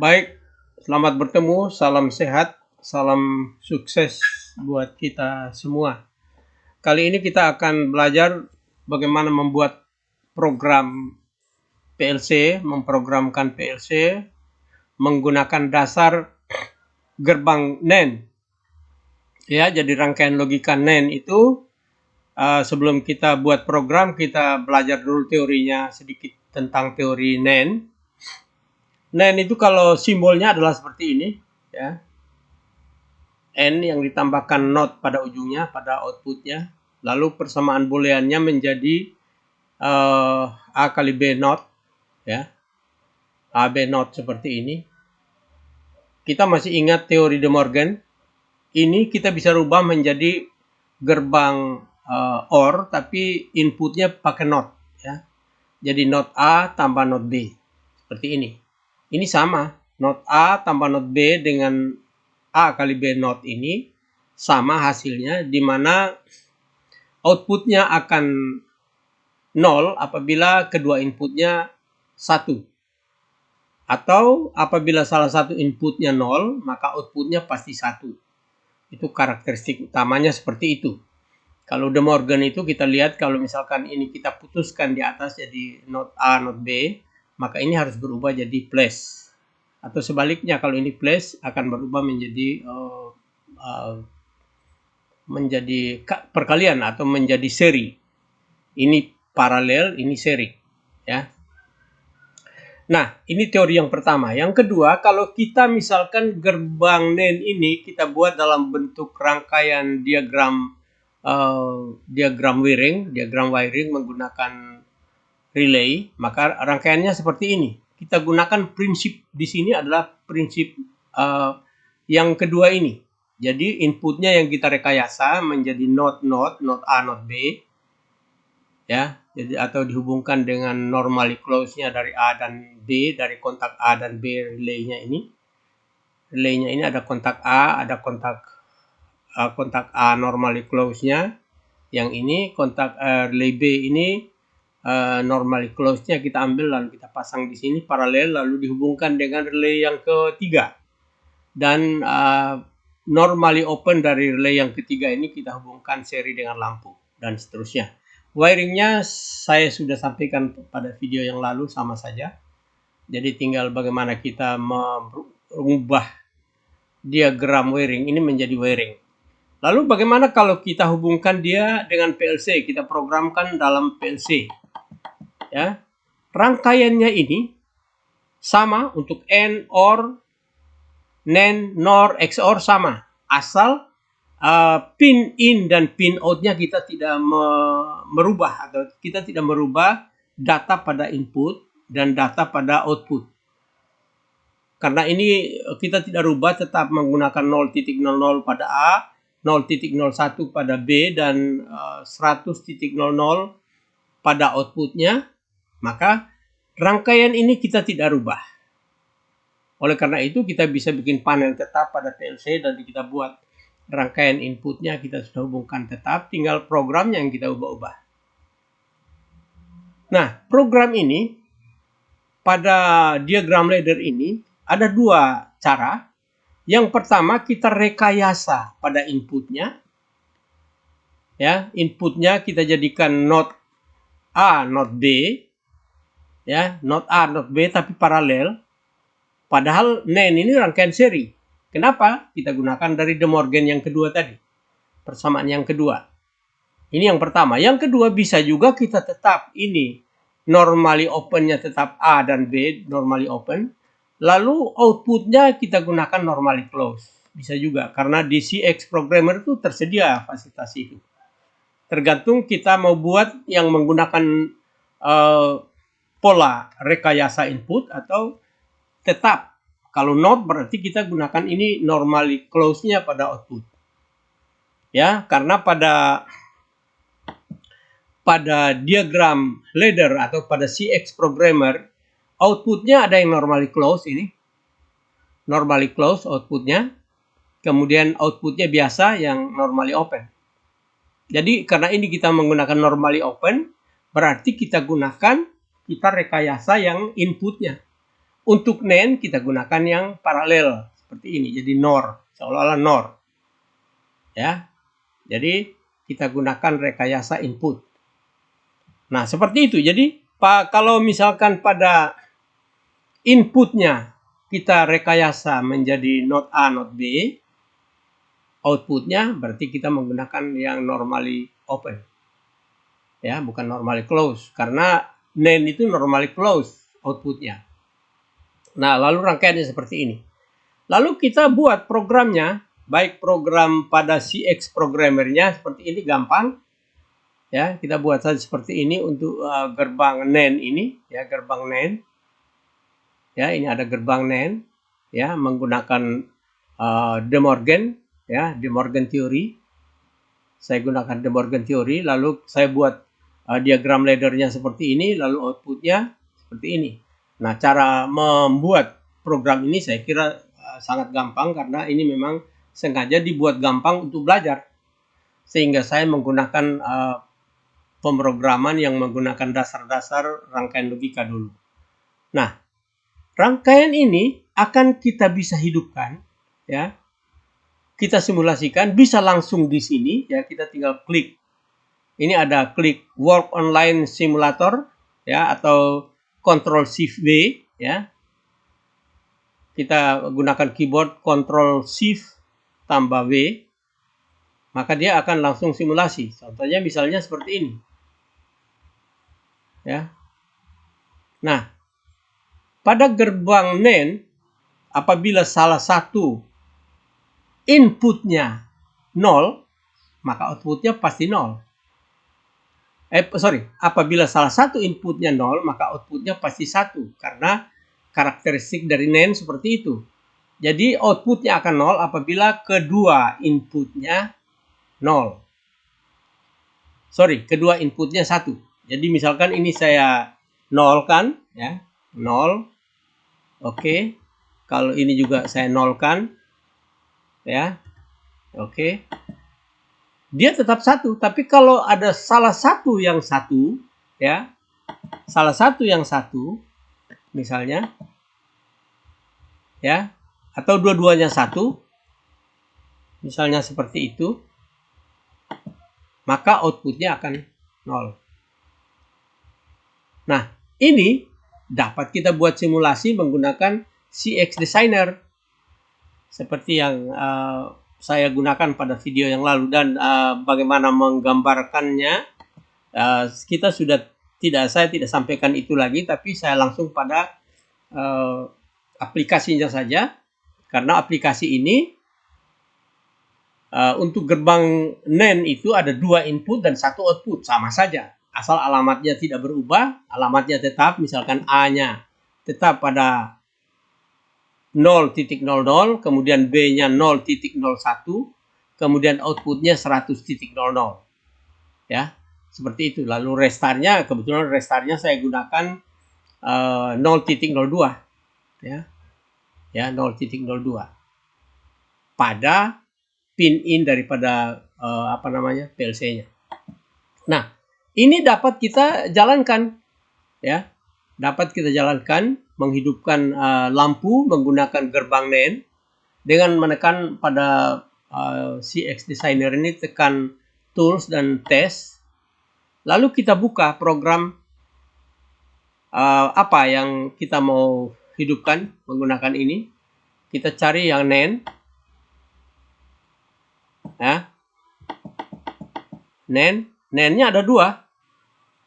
Baik, selamat bertemu, salam sehat, salam sukses buat kita semua. Kali ini kita akan belajar bagaimana membuat program PLC, memprogramkan PLC menggunakan dasar gerbang NAND. Ya, jadi rangkaian logika NAND itu sebelum kita buat program, kita belajar dulu teorinya sedikit tentang teori NAND. NAND itu kalau simbolnya adalah seperti ini, ya. N yang ditambahkan not pada ujungnya, pada outputnya. Lalu persamaan booleannya menjadi A kali B not, ya. A, B not seperti ini. Kita masih ingat teori De Morgan. Ini kita bisa rubah menjadi gerbang OR, tapi inputnya pakai not, ya. Jadi not A tambah not B. Seperti ini. Ini sama, not A tambah not B dengan A kali B not ini sama hasilnya, di mana outputnya akan 0 apabila kedua inputnya 1. Atau apabila salah satu inputnya 0, maka outputnya pasti 1. Itu karakteristik utamanya seperti itu. Kalau De Morgan itu kita lihat kalau misalkan ini kita putuskan di atas jadi not A, not B, maka ini harus berubah jadi plus. Atau sebaliknya kalau ini plus akan berubah menjadi perkalian atau menjadi seri. Ini paralel, ini seri, ya. Nah, ini teori yang pertama. Yang kedua, kalau kita misalkan gerbang NAND ini kita buat dalam bentuk rangkaian diagram wiring menggunakan relay, maka rangkaiannya seperti ini. Kita gunakan prinsip di sini adalah prinsip yang kedua ini. Jadi inputnya yang kita rekayasa menjadi not A, not B, ya. Jadi atau dihubungkan dengan normally close-nya dari A dan B, dari kontak A dan B relay-nya ini. Relay-nya ini ada kontak A, ada kontak A normally close-nya. Yang ini kontak relay B ini normally close-nya kita ambil lalu kita pasang di sini paralel, lalu dihubungkan dengan relay yang ketiga. Dan normally open dari relay yang ketiga ini kita hubungkan seri dengan lampu dan seterusnya. Wiringnya saya sudah sampaikan pada video yang lalu, sama saja. Jadi tinggal bagaimana kita mengubah diagram wiring ini menjadi wiring. Lalu bagaimana kalau kita hubungkan dia dengan PLC, kita programkan dalam PLC, ya. Rangkaiannya ini sama untuk AND, OR, NAND, NOR, XOR sama. Asal pin in dan pin out-nya kita tidak merubah, atau kita tidak merubah data pada input dan data pada output. Karena ini kita tidak rubah, tetap menggunakan 0.00 pada A, 0.01 pada B, dan 100.00 pada outputnya, maka rangkaian ini kita tidak rubah. Oleh karena itu kita bisa bikin panel tetap pada PLC dan kita buat rangkaian inputnya kita sudah hubungkan tetap, tinggal programnya yang kita ubah-ubah. Nah, program ini pada diagram ladder ini ada dua cara. Yang pertama kita rekayasa pada inputnya, ya. Inputnya kita jadikan not A, not B, ya, not A, not B tapi paralel. Padahal NAND ini rangkaian seri. Kenapa? Kita gunakan dari De Morgan yang kedua tadi. Persamaan yang kedua. Ini yang pertama. Yang kedua bisa juga kita tetap ini normally open-nya tetap A dan B, normally open. Lalu outputnya kita gunakan normally close. Bisa juga. Karena di CX Programmer itu tersedia fasilitas itu. Tergantung kita mau buat yang menggunakan pola rekayasa input atau tetap. Kalau not berarti kita gunakan ini normally close-nya pada output. Ya, karena pada diagram ladder atau pada CX Programmer outputnya ada yang normally close ini. Normally close outputnya. Kemudian outputnya biasa yang normally open. Jadi karena ini kita menggunakan normally open, berarti kita rekayasa yang inputnya. untuk NAND kita gunakan yang paralel seperti ini, jadi NOR, seolah-olah NOR. Ya. Jadi kita gunakan rekayasa input. Nah, seperti itu. Jadi kalau misalkan pada inputnya kita rekayasa menjadi not A, not B, outputnya berarti kita menggunakan yang normally open. Ya, bukan normally close. Karena NAND itu normally close outputnya. Nah, lalu rangkaiannya seperti ini. Lalu kita buat programnya, baik program pada CX programmernya seperti ini gampang. Ya, kita buat saja seperti ini untuk gerbang NAND ini, ya, gerbang NAND. Ya, ini ada gerbang NAND, ya, menggunakan De Morgan, ya, De Morgan Theory. Saya gunakan De Morgan Theory, lalu saya buat diagram laddernya seperti ini, lalu outputnya seperti ini. Nah, cara membuat program ini saya kira sangat gampang karena ini memang sengaja dibuat gampang untuk belajar. Sehingga saya menggunakan pemrograman yang menggunakan dasar-dasar rangkaian logika dulu. Nah, rangkaian ini akan kita bisa hidupkan, ya. Kita simulasikan, bisa langsung di sini, ya. Kita tinggal klik. Ini ada klik Work Online Simulator, ya, atau Ctrl Shift V, ya. Kita gunakan keyboard Ctrl Shift tambah V, maka dia akan langsung simulasi. Contohnya misalnya seperti ini. Ya. Nah, pada gerbang NAND, apabila salah satu inputnya 0, maka outputnya pasti 0. Apabila salah satu inputnya 0, maka outputnya pasti 1. Karena karakteristik dari NAND seperti itu. Jadi outputnya akan 0 apabila kedua inputnya 0. Kedua inputnya 1. Jadi misalkan ini saya nolkan, ya, 0. Oke. Kalau ini juga saya nolkan, ya. Oke. Dia tetap 1, tapi kalau ada salah satu yang 1, ya. Salah satu yang 1 misalnya, ya, atau dua-duanya 1, misalnya seperti itu, maka outputnya akan 0. Nah, ini dapat kita buat simulasi menggunakan CX Designer seperti yang saya gunakan pada video yang lalu, dan bagaimana menggambarkannya saya tidak sampaikan itu lagi, tapi saya langsung pada aplikasinya saja, karena aplikasi ini untuk gerbang NAND itu ada 2 input dan 1 output, sama saja. Asal alamatnya tidak berubah, alamatnya tetap, misalkan A-nya tetap pada 0.00, kemudian B-nya 0.01, kemudian outputnya 100.00. Ya, seperti itu. Lalu restarnya, kebetulan restarnya saya gunakan 0.02. Ya, 0.02. Pada pin in daripada PLC-nya. Nah, ini dapat kita jalankan, ya, dapat kita jalankan menghidupkan lampu menggunakan gerbang NAND dengan menekan pada CX Designer ini, tekan Tools dan Test, lalu kita buka program apa yang kita mau hidupkan menggunakan ini. Kita cari yang NAND, ya. NAND-nya ada 2.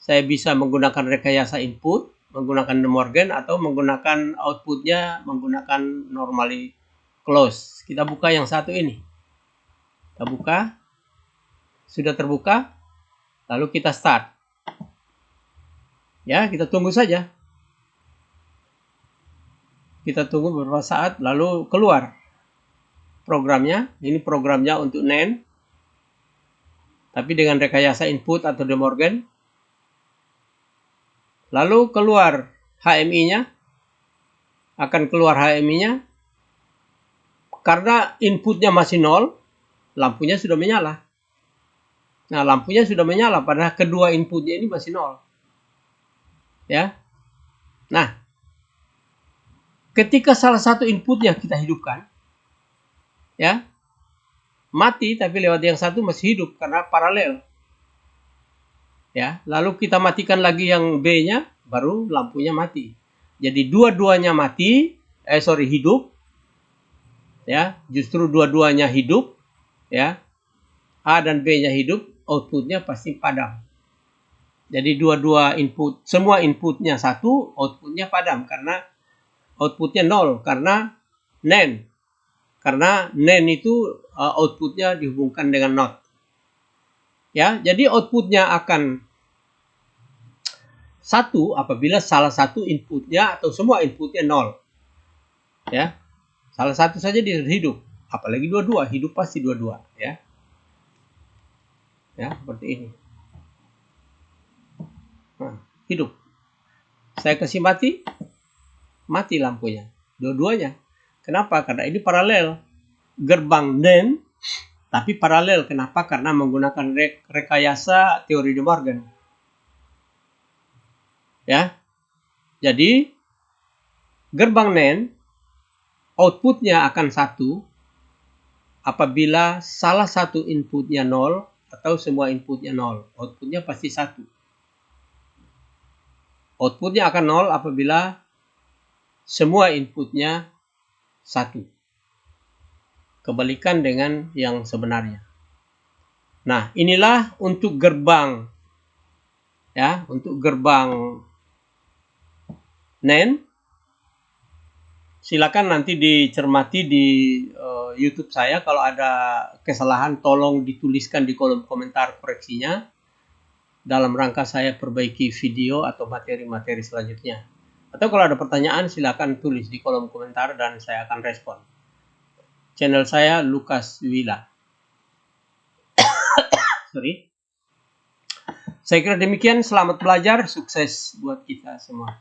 Saya bisa menggunakan rekayasa input, menggunakan De Morgan, atau menggunakan outputnya menggunakan normally close. Kita buka yang satu ini. Kita buka. Sudah terbuka. Lalu kita start. Ya, kita tunggu saja. Kita tunggu beberapa saat, lalu keluar programnya. Ini programnya untuk NAND. Tapi dengan rekayasa input atau De Morgan. Lalu keluar HMI-nya. Akan keluar HMI-nya. Karena inputnya masih 0, lampunya sudah menyala. Nah, lampunya sudah menyala, padahal kedua inputnya ini masih 0. Ya. Nah, ketika salah satu inputnya kita hidupkan, ya, mati tapi lewat yang satu masih hidup karena paralel. Ya, lalu kita matikan lagi yang B-nya, baru lampunya mati. Jadi dua-duanya hidup. Ya, justru dua-duanya hidup, ya. A dan B-nya hidup, outputnya pasti padam. Jadi dua-dua input, semua inputnya satu, outputnya padam karena outputnya 0 karena NAND. Karena NAND itu outputnya dihubungkan dengan NOT. Ya, jadi outputnya akan 1 apabila salah satu inputnya atau semua inputnya 0. Ya, salah satu saja dia hidup, apalagi dua-dua, hidup pasti dua-dua, ya. Ya, seperti ini. Nah, hidup. Saya kasih mati, mati lampunya. Dua-duanya. Kenapa? Karena ini paralel. Gerbang NAND, tapi paralel. Kenapa? Karena menggunakan rekayasa teori De Morgan. Ya. Jadi, gerbang NAND, outputnya akan 1 apabila salah satu inputnya 0 atau semua inputnya 0. Outputnya pasti 1. Outputnya akan 0 apabila semua inputnya 1. Kebalikan dengan yang sebenarnya. Nah, inilah untuk gerbang. Ya, untuk gerbang NAND. Silakan nanti dicermati di YouTube saya. Kalau ada kesalahan, tolong dituliskan di kolom komentar koreksinya. Dalam rangka saya perbaiki video atau materi-materi selanjutnya. Atau kalau ada pertanyaan, silakan tulis di kolom komentar dan saya akan respon. Channel saya Lukas Wila. Saya kira demikian. Selamat belajar, sukses buat kita semua.